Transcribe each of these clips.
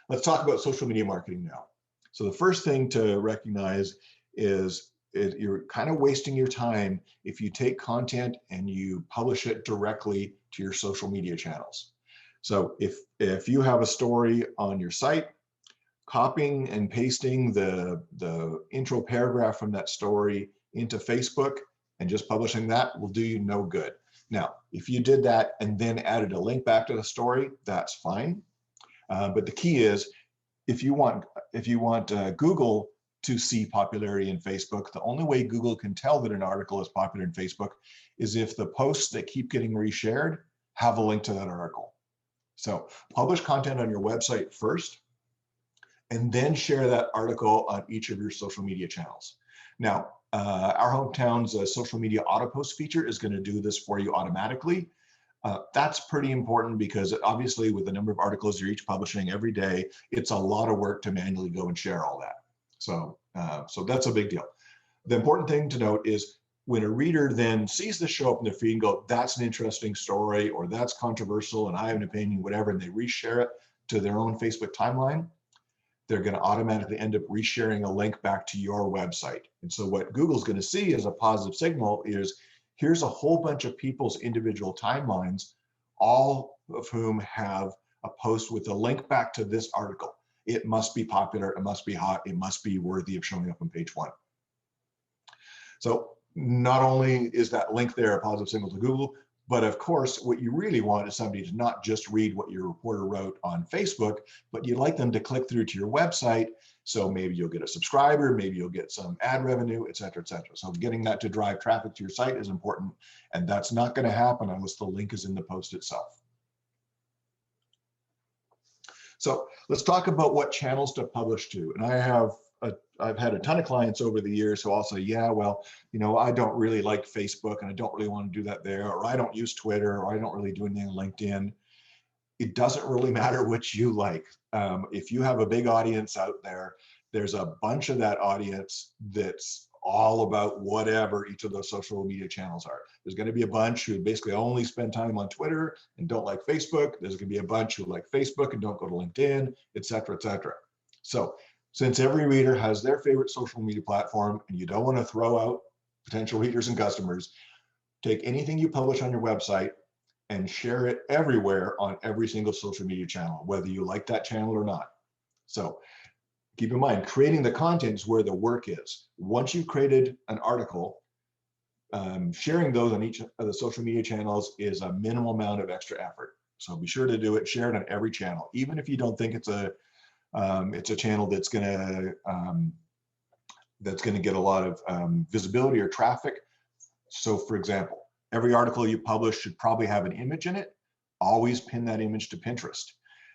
let's talk about social media marketing now. So the first thing to recognize is you're kind of wasting your time if you take content and you publish it directly to your social media channels. So if you have a story on your site, copying and pasting the intro paragraph from that story into Facebook and just publishing that will do you no good. Now, if you did that and then added a link back to the story, that's fine. But the key is, if you want Google to see popularity in Facebook, the only way Google can tell that an article is popular in Facebook is if the posts that keep getting reshared have a link to that article. So publish content on your website first, and then share that article on each of your social media channels. Now, our hometown's social media auto post feature is going to do this for you automatically. That's pretty important because obviously with the number of articles you're each publishing every day, it's a lot of work to manually go and share all that. So that's a big deal. The important thing to note is when a reader then sees this show up in their feed and go, that's an interesting story, or that's controversial and I have an opinion, whatever, and they reshare it to their own Facebook timeline, they're going to automatically end up resharing a link back to your website. And so what Google's going to see as a positive signal is, here's a whole bunch of people's individual timelines, all of whom have a post with a link back to this article. It must be popular, it must be hot, it must be worthy of showing up on page 1. So not only is that link there a positive signal to Google, but of course, what you really want is somebody to not just read what your reporter wrote on Facebook, but you'd like them to click through to your website. So maybe you'll get a subscriber, maybe you'll get some ad revenue, et cetera, et cetera. So getting that to drive traffic to your site is important. And that's not going to happen unless the link is in the post itself. So let's talk about what channels to publish to. And I've had a ton of clients over the years who all say, yeah, well, I don't really like Facebook and I don't really want to do that there, or I don't use Twitter, or I don't really do anything on LinkedIn. It doesn't really matter which you like. If you have a big audience out there, there's a bunch of that audience that's all about whatever each of those social media channels are. There's going to be a bunch who basically only spend time on Twitter and don't like Facebook. There's going to be a bunch who like Facebook and don't go to LinkedIn, et cetera, et cetera. So since every reader has their favorite social media platform and you don't want to throw out potential readers and customers, take anything you publish on your website and share it everywhere on every single social media channel, whether you like that channel or not. So keep in mind, creating the content is where the work is. Once you've created an article, sharing those on each of the social media channels is a minimal amount of extra effort. So be sure to do it, share it on every channel, even if you don't think it's a channel that's gonna get a lot of visibility or traffic. So for example, every article you publish should probably have an image in it. Always pin that image to Pinterest.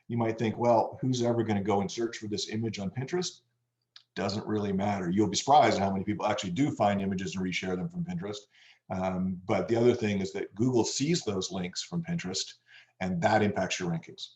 You might think, well, who's ever going to go and search for this image on Pinterest? Doesn't really matter. You'll be surprised at how many people actually do find images and reshare them from Pinterest. But the other thing is that Google sees those links from Pinterest, and that impacts your rankings.